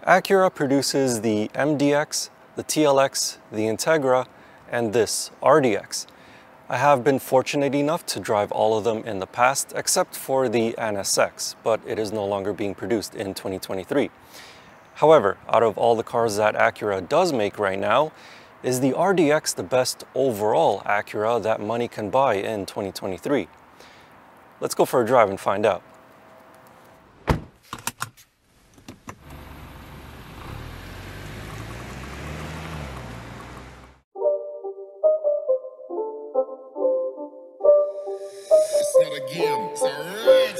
Acura produces the MDX, the TLX, the Integra, and this RDX. I have been fortunate enough to drive all of them in the past, except for the NSX, but it is no longer being produced in 2023. However, out of all the cars that Acura does make right now, is the RDX the best overall Acura that money can buy in 2023? Let's go for a drive and find out. It's not a game, it's a rich.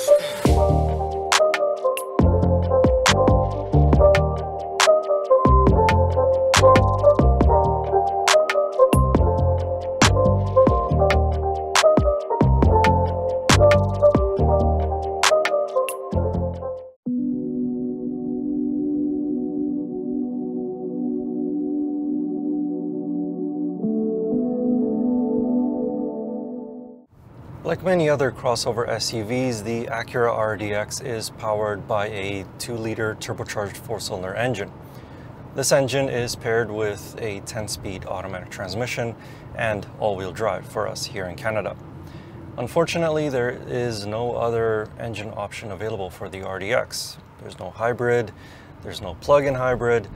Like many other crossover SUVs, the Acura RDX is powered by a 2-liter turbocharged 4-cylinder engine. This engine is paired with a 10-speed automatic transmission and all-wheel drive for us here in Canada. Unfortunately, there is no other engine option available for the RDX. There's no hybrid, there's no plug-in hybrid.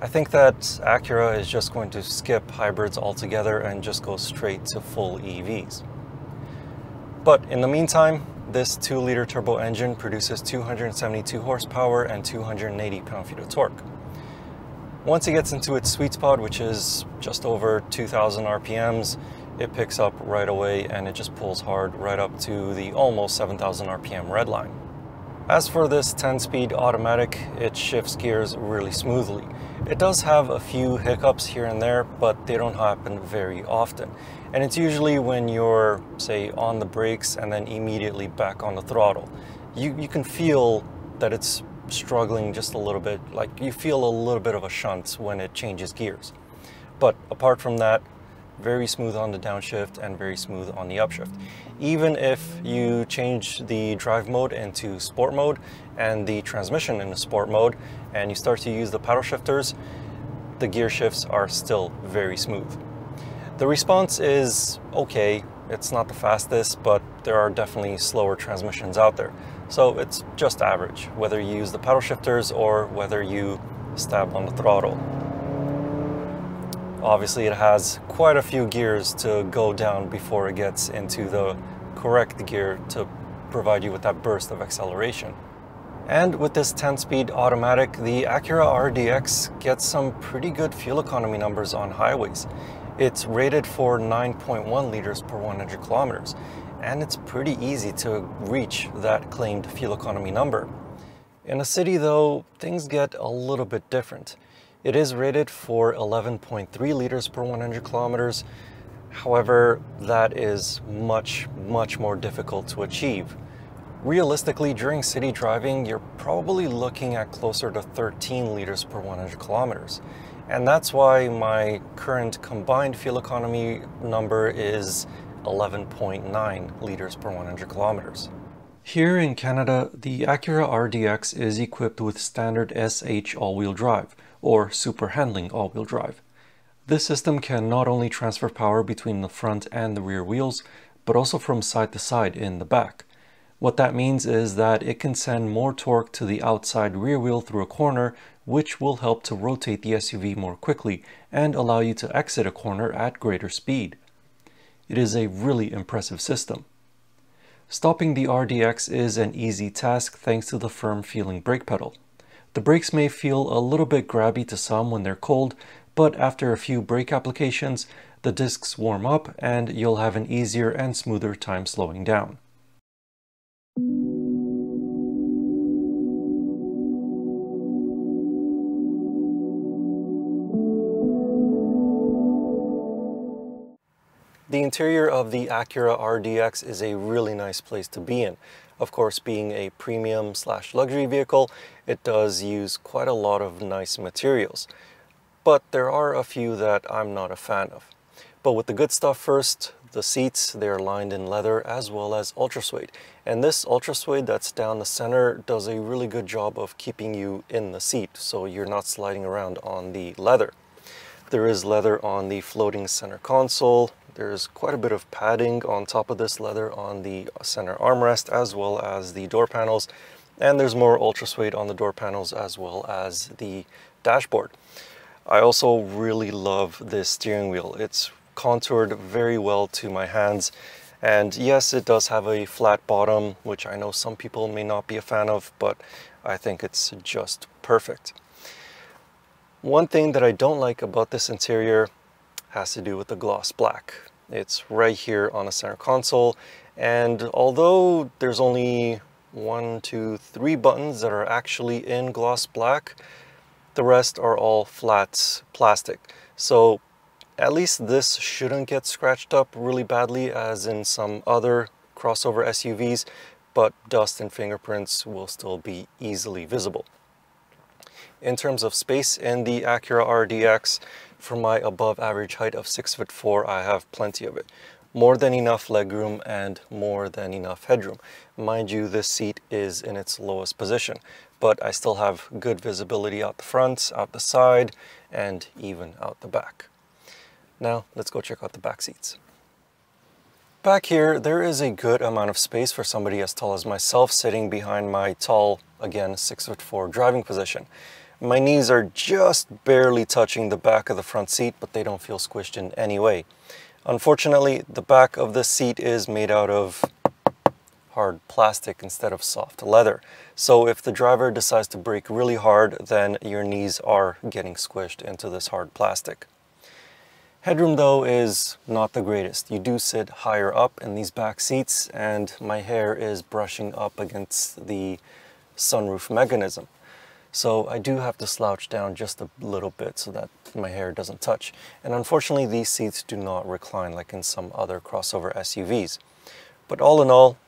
I think that Acura is just going to skip hybrids altogether and just go straight to full EVs. But in the meantime, this 2-liter turbo engine produces 272 horsepower and 280 pound-feet of torque. Once it gets into its sweet spot, which is just over 2,000 RPMs, it picks up right away and it just pulls hard right up to the almost 7,000 RPM red line. As for this 10-speed automatic, it shifts gears really smoothly. It does have a few hiccups here and there, but they don't happen very often. And it's usually when you're, say, on the brakes and then immediately back on the throttle. You can feel that it's struggling just a little bit, like you feel a little bit of a shunt when it changes gears. But apart from that, very smooth on the downshift and very smooth on the upshift. Even if you change the drive mode into sport mode and the transmission into sport mode and you start to use the paddle shifters, the gear shifts are still very smooth. The response is okay. It's not the fastest, but there are definitely slower transmissions out there. So it's just average, whether you use the paddle shifters or whether you stab on the throttle. Obviously, it has quite a few gears to go down before it gets into the correct gear to provide you with that burst of acceleration. And with this 10-speed automatic, the Acura RDX gets some pretty good fuel economy numbers on highways. It's rated for 9.1 liters per 100 kilometers, and it's pretty easy to reach that claimed fuel economy number. In a city though, things get a little bit different. It is rated for 11.3 liters per 100 kilometers. However, that is much more difficult to achieve. Realistically, during city driving, you're probably looking at closer to 13 liters per 100 kilometers. And that's why my current combined fuel economy number is 11.9 liters per 100 kilometers. Here in Canada, the Acura RDX is equipped with standard SH all-wheel drive, or super handling all-wheel drive. This system can not only transfer power between the front and the rear wheels, but also from side to side in the back. What that means is that it can send more torque to the outside rear wheel through a corner, which will help to rotate the SUV more quickly and allow you to exit a corner at greater speed. It is a really impressive system. Stopping the RDX is an easy task thanks to the firm feeling brake pedal. The brakes may feel a little bit grabby to some when they're cold, but after a few brake applications, the discs warm up and you'll have an easier and smoother time slowing down. The interior of the Acura RDX is a really nice place to be in. Of course, being a premium/luxury vehicle, it does use quite a lot of nice materials. But there are a few that I'm not a fan of. But with the good stuff first, the seats, they are lined in leather as well as ultra suede. And this ultra suede that's down the center does a really good job of keeping you in the seat, so you're not sliding around on the leather. There is leather on the floating center console. There's quite a bit of padding on top of this leather on the center armrest as well as the door panels. And there's more ultra suede on the door panels as well as the dashboard. I also really love this steering wheel. It's contoured very well to my hands. And yes, it does have a flat bottom, which I know some people may not be a fan of, but I think it's just perfect. One thing that I don't like about this interior has to do with the gloss black. It's right here on the center console, and although there's only 1, 2, 3 buttons that are actually in gloss black, the rest are all flat plastic. So at least this shouldn't get scratched up really badly as in some other crossover SUVs, but dust and fingerprints will still be easily visible. In terms of space in the Acura RDX, for my above average height of 6'4", I have plenty of it. More than enough legroom and more than enough headroom. Mind you, this seat is in its lowest position, but I still have good visibility out the front, out the side, and even out the back. Now, let's go check out the back seats. Back here, there is a good amount of space for somebody as tall as myself sitting behind my tall, again, 6'4" driving position. My knees are just barely touching the back of the front seat, but they don't feel squished in any way. Unfortunately, the back of this seat is made out of hard plastic instead of soft leather. So if the driver decides to brake really hard, then your knees are getting squished into this hard plastic. Headroom though is not the greatest. You do sit higher up in these back seats, and my hair is brushing up against the sunroof mechanism. So I do have to slouch down just a little bit so that my hair doesn't touch. And unfortunately, these seats do not recline like in some other crossover SUVs. But all in all,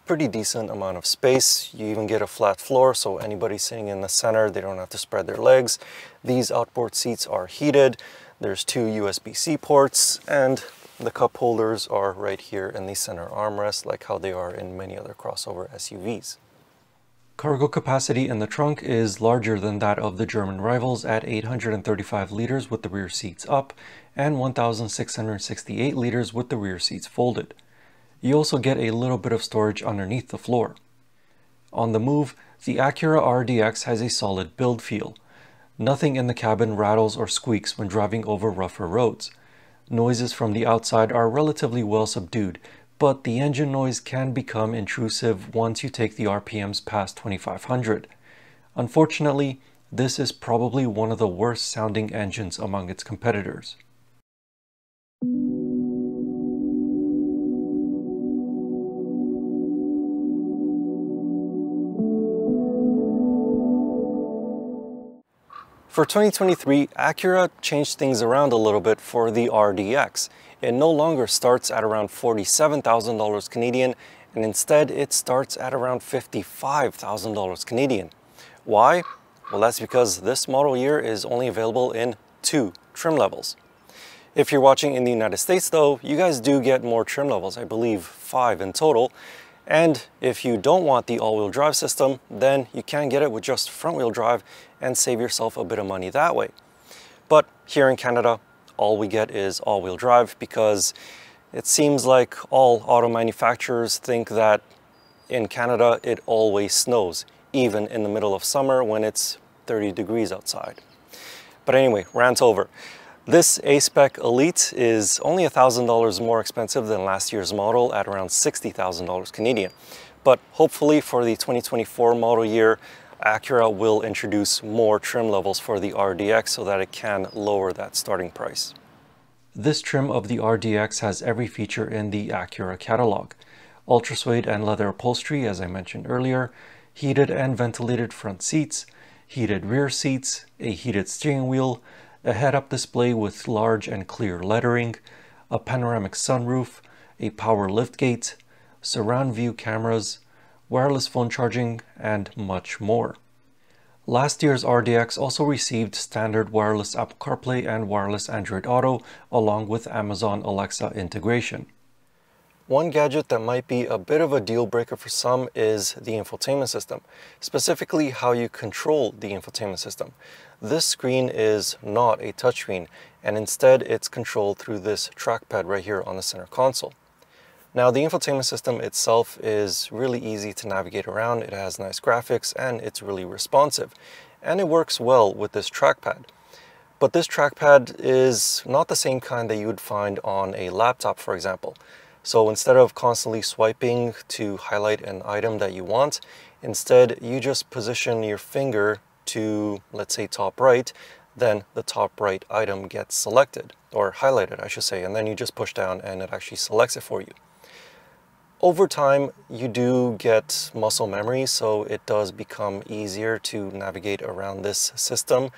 pretty decent amount of space. You even get a flat floor, so anybody sitting in the center, they don't have to spread their legs. These outboard seats are heated. There's 2 USB-C ports, and the cup holders are right here in the center armrest, like how they are in many other crossover SUVs. Cargo capacity in the trunk is larger than that of the German rivals at 835 liters with the rear seats up and 1,668 liters with the rear seats folded. You also get a little bit of storage underneath the floor. On the move, the Acura RDX has a solid build feel. Nothing in the cabin rattles or squeaks when driving over rougher roads. Noises from the outside are relatively well subdued, but the engine noise can become intrusive once you take the RPMs past 2,500. Unfortunately, this is probably one of the worst sounding engines among its competitors. For 2023, Acura changed things around a little bit for the RDX. It no longer starts at around $47,000 Canadian, and instead it starts at around $55,000 Canadian. Why? Well, that's because this model year is only available in 2 trim levels. If you're watching in the United States though, you guys do get more trim levels, I believe 5 in total. And if you don't want the all-wheel drive system, then you can get it with just front-wheel drive and save yourself a bit of money that way. But here in Canada, all we get is all-wheel drive because it seems like all auto manufacturers think that in Canada it always snows, even in the middle of summer when it's 30 degrees outside. But anyway, rant over. This A-Spec Elite is only $1,000 more expensive than last year's model at around $60,000 Canadian. But hopefully for the 2024 model year, Acura will introduce more trim levels for the RDX so that it can lower that starting price. This trim of the RDX has every feature in the Acura catalog. Ultra suede and leather upholstery, as I mentioned earlier, heated and ventilated front seats, heated rear seats, a heated steering wheel, a head-up display with large and clear lettering, a panoramic sunroof, a power liftgate, surround view cameras, wireless phone charging, and much more. Last year's RDX also received standard wireless Apple CarPlay and wireless Android Auto, along with Amazon Alexa integration. One gadget that might be a bit of a deal breaker for some is the infotainment system, specifically how you control the infotainment system. This screen is not a touchscreen, and instead it's controlled through this trackpad right here on the center console. Now, the infotainment system itself is really easy to navigate around. It has nice graphics and it's really responsive, and it works well with this trackpad. But this trackpad is not the same kind that you would find on a laptop, for example. So instead of constantly swiping to highlight an item that you want, instead you just position your finger to, let's say, top right, then the top right item gets selected, or highlighted, I should say, and then you just push down and it actually selects it for you. Over time, you do get muscle memory, so it does become easier to navigate around this system.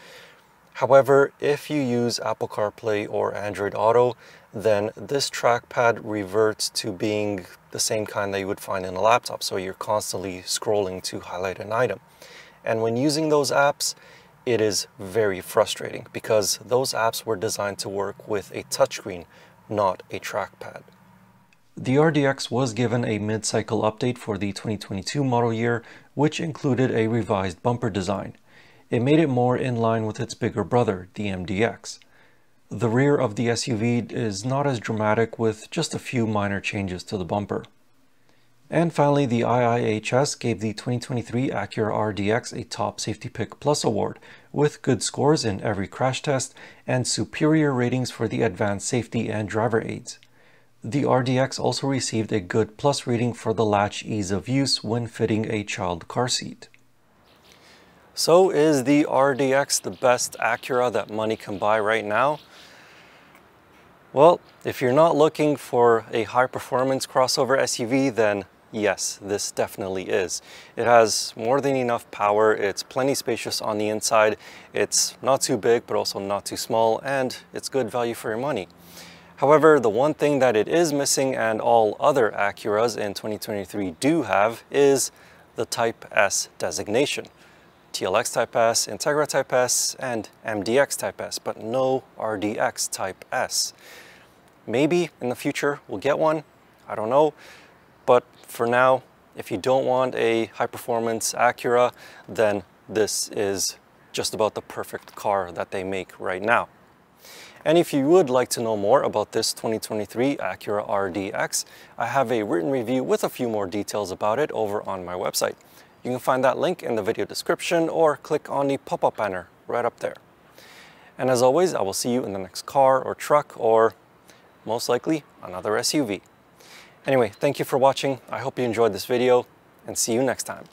However, if you use Apple CarPlay or Android Auto, then this trackpad reverts to being the same kind that you would find in a laptop, so you're constantly scrolling to highlight an item. And when using those apps, it is very frustrating because those apps were designed to work with a touchscreen, not a trackpad. The RDX was given a mid-cycle update for the 2022 model year, which included a revised bumper design. It made it more in line with its bigger brother, the MDX. The rear of the SUV is not as dramatic, with just a few minor changes to the bumper. And finally, the IIHS gave the 2023 Acura RDX a Top Safety Pick Plus award, with good scores in every crash test and superior ratings for the advanced safety and driver aids. The RDX also received a good plus rating for the latch ease of use when fitting a child car seat. So is the RDX the best Acura that money can buy right now? Well, if you're not looking for a high-performance crossover SUV, then yes, this definitely is. It has more than enough power, it's plenty spacious on the inside, it's not too big but also not too small, and it's good value for your money. However, the one thing that it is missing, and all other Acuras in 2023 do have, is the Type S designation. TLX Type S, Integra Type S, and MDX Type S, but no RDX Type S. Maybe in the future we'll get one, I don't know. But for now, if you don't want a high-performance Acura, then this is just about the perfect car that they make right now. And if you would like to know more about this 2023 Acura RDX, I have a written review with a few more details about it over on my website. You can find that link in the video description or click on the pop-up banner right up there. And as always, I will see you in the next car or truck or most likely another SUV. Anyway, thank you for watching. I hope you enjoyed this video and see you next time.